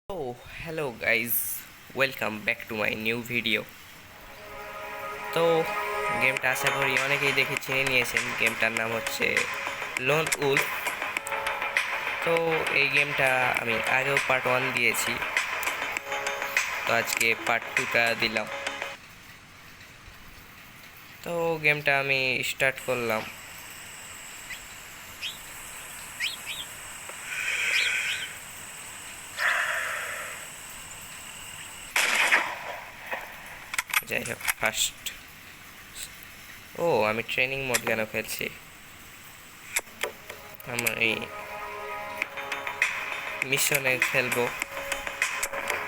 Oh, hello guys, welcome back to my new video. তো গেমটা আশা করি অনেকেই দেখে চিনে নিয়েছেন। গেমটার নাম হচ্ছে লোন উলফ। তো এই গেমটা আমি আগেও পার্ট 1 দিয়েছি, তো আজকে পার্ট 2টা দিলাম। তো গেমটা আমি স্টার্ট করলাম। যাই হোক, আমি ট্রেনিং মোড কেন খেলছি? আমার এই মিশনে খেলবো।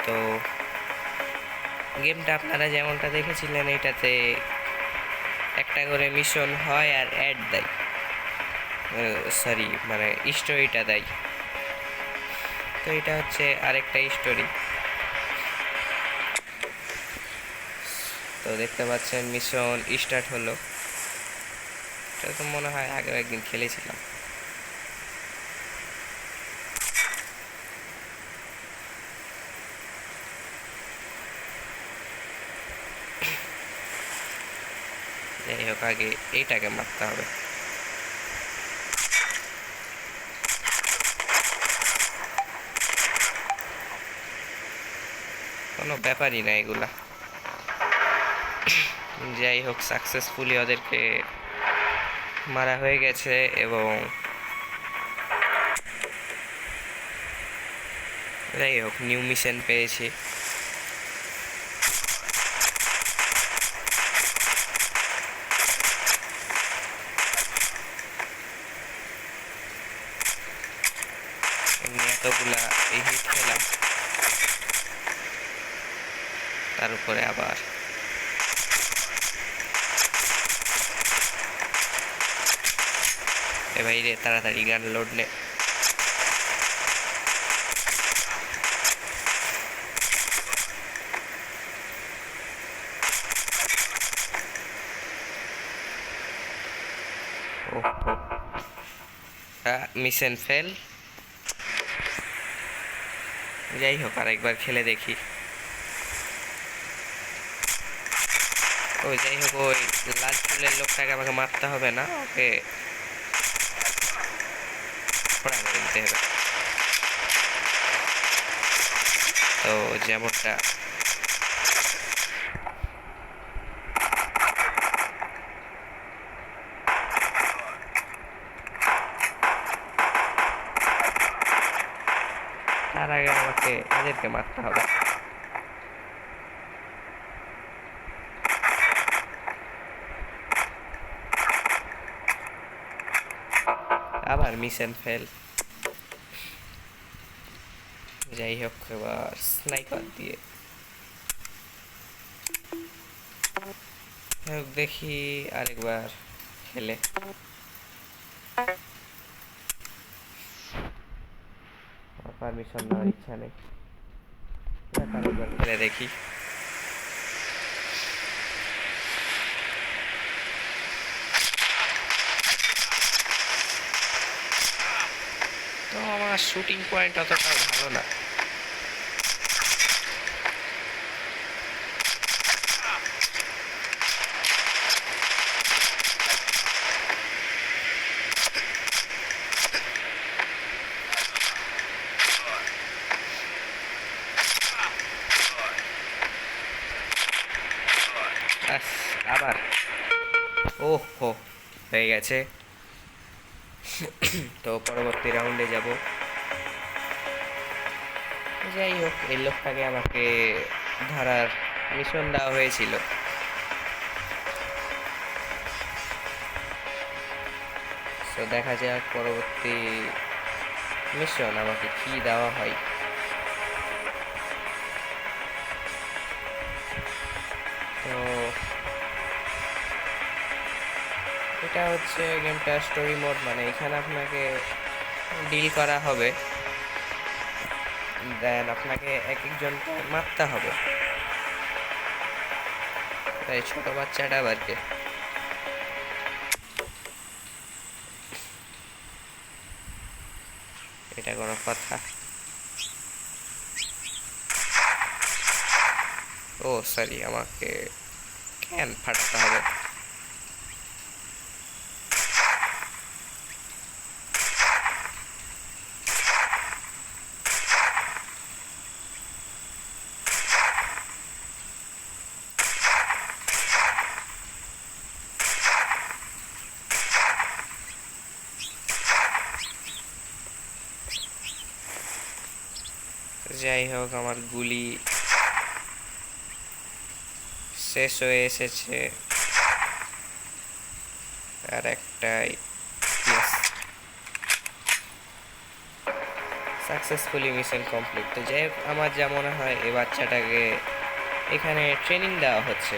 তো গেমটা আপনারা যেমনটা দেখেছিলেন, এটাতে একটা করে মিশন হয় আর অ্যাড দেয়, সরি মানে স্টোরিটা দেয়। তো এটা হচ্ছে আরেকটা স্টোরি। তো দেখতে পাচ্ছেন মিশন স্টার্ট হলো। এটা তো মনে হয় আগেও একদিন খেলেছিলাম। যাই হোক, আগে এইটাকে মারতে হবে। কোনো ব্যাপারই না এগুলা। যাই হোক, সাকসেসফুলি ওদেরকে মারা হয়ে গেছে এবং যাই হোক নিউ মিশন পেয়েছি। এমনি এতগুলা এই হিট খেলাম, তার উপরে আবার এ ভাই রে, তাড়াতাড়ি গান লোড নে। ওহো, মিশন ফেল। যাই হোক, আরেকবার খেলে দেখি। যাই হোক, ওই লাল চুলের লোকটাকে আমাকে মারতে হবে না, ওকে ফোড়া করে দিতে হবে। তো যেমনটা তার আগে আমাকে এদেরকে মারতে হবে। আবার মিশন ফেল। যাই হোক, এবার স্নাইপার দিয়ে দেখি আরেকবার খেলে। পারমিশন নেওয়ার ইচ্ছা নেই, আরেকবার খেলে দেখি। তো আমার শুটিং পয়েন্ট অতটা ভালো না। আবার ওহো, হয়ে গেছে। তো পরবর্তী রাউন্ডে যাব। যাই হোক, এই লোকটাকে আমাকে ধরার মিশন দেওয়া হয়েছিল। তো দেখা যাক পরবর্তী মিশন আমাকে কি দেওয়া হয়। তো এটা হচ্ছে গেমটা স্টোরি মোড, মানে এখানে আপনাকে ডিল করা হবে, দেন আপনাকে এক একজনকে মারতে হবে। তাই ছোট বাচ্চাটা আবার কে? এটা কোনো কথা? ও সরি, আমাকে ক্যান ফাটাতে হবে। যাই হোক, আমার গুলি শেষ হয়ে এসেছে। আর একটাই, সাকসেসফুলি মিশন কমপ্লিট। তো যাই হোক, আমার যা মনে হয় এই বাচ্চাটাকে এখানে ট্রেনিং দেওয়া হচ্ছে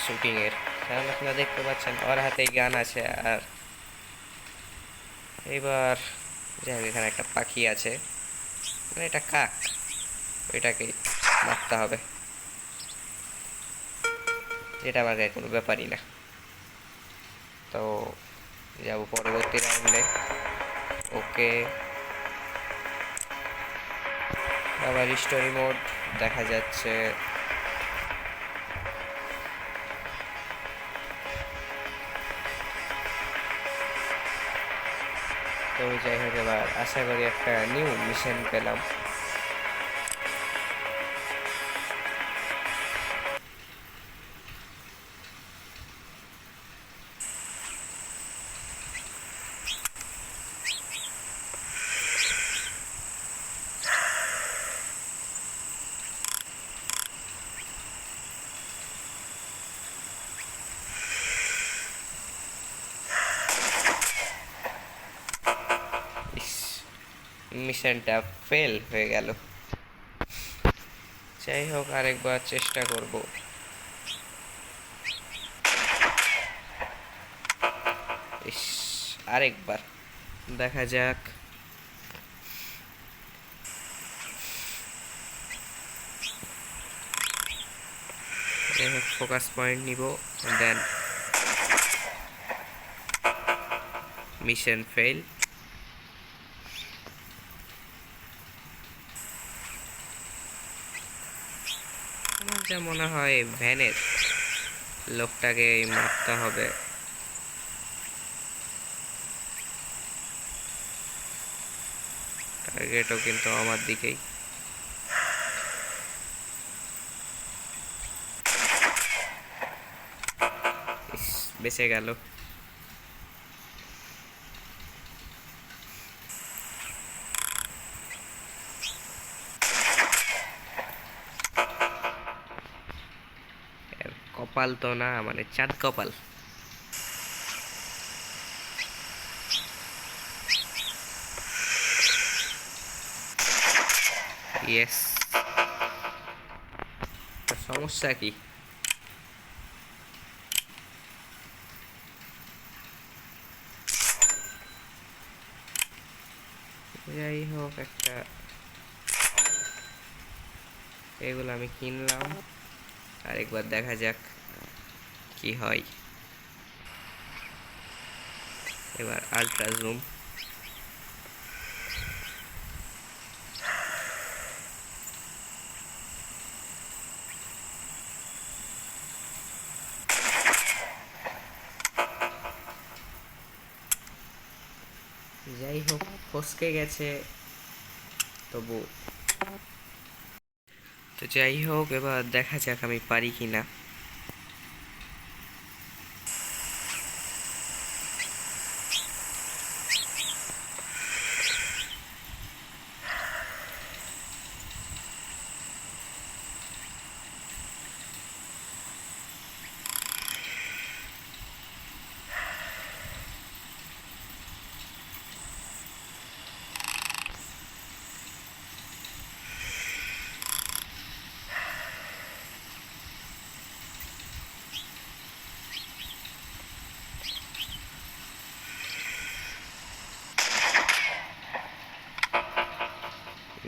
শুটিংয়ের, কারণ আপনারা দেখতে পাচ্ছেন ওর হাতেই গান আছে। আর এবার যাই হোক, এখানে একটা পাখি আছে, মানে এটা কাক, ওইটাকেই মারতে হবে, যেটা আমার গায়ে কোনো ব্যাপারই না। তো যাব পরবর্তী রাউন্ডে। ওকে, আবার স্টোরি মোড দেখা যাচ্ছে। তো যাই হোক, এবার আশা করি একটা নিউ মিশন পেলাম। মিশনটা ফেল হয়ে গেল। যাই হোক, আরেকবার চেষ্টা করব। ইস, আরেকবার দেখা যাক। যাই হোক, ফোকাস পয়েন্ট নিব, দেন মিশন ফেল। আমার যা মনে হয় ভ্যানের লোকটাকে মারতে হবে। টার্গেটও কিন্তু আমার দিকেই। বেঁচে গেল। কপাল তো না, মানে চাঁদ কপাল। ইয়েস। সমস্যা কি? যাই হোক, একটা এগুলো আমি কিনলাম, আরেকবার দেখা যাক কি হয়। এবার আলট্রা জুম। যাই হোক, ফসকে গেছে তবু। তো যাই হোক, এবার দেখা যাক আমি পারি কি না।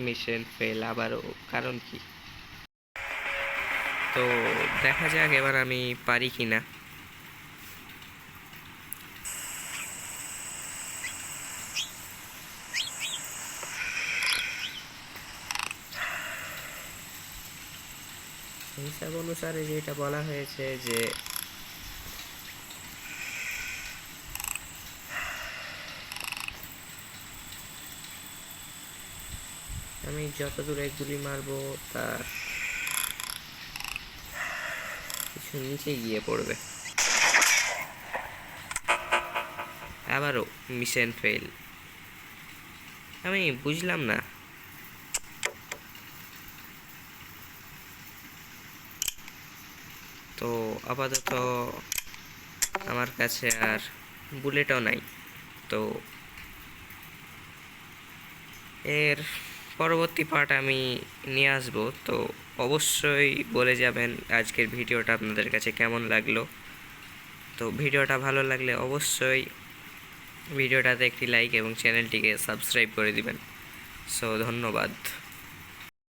মিশন ফেল আবারও, কারণ কি? তো দেখা যাক এবার আমি পারি কি না। হিসাব অনুসারে যেটা বলা হয়েছে যে আমি যত দূরে গুলি মারবো তার কিছু নিচে গিয়ে পড়বে। আবারও মিশন ফেল। আমি বুঝলাম না। তো আপাতত আমার কাছে আর বুলেটও নাই, তো এর পরবর্তী পার্ট আমি নিয়ে আসবো। তো অবশ্যই বলে যাবেন আজকের ভিডিওটা আপনাদের কাছে কেমন লাগলো। তো ভিডিওটা ভালো লাগলে অবশ্যই ভিডিওটাতে একটি লাইক এবং চ্যানেলটিকে সাবস্ক্রাইব করে দিবেন। সো ধন্যবাদ।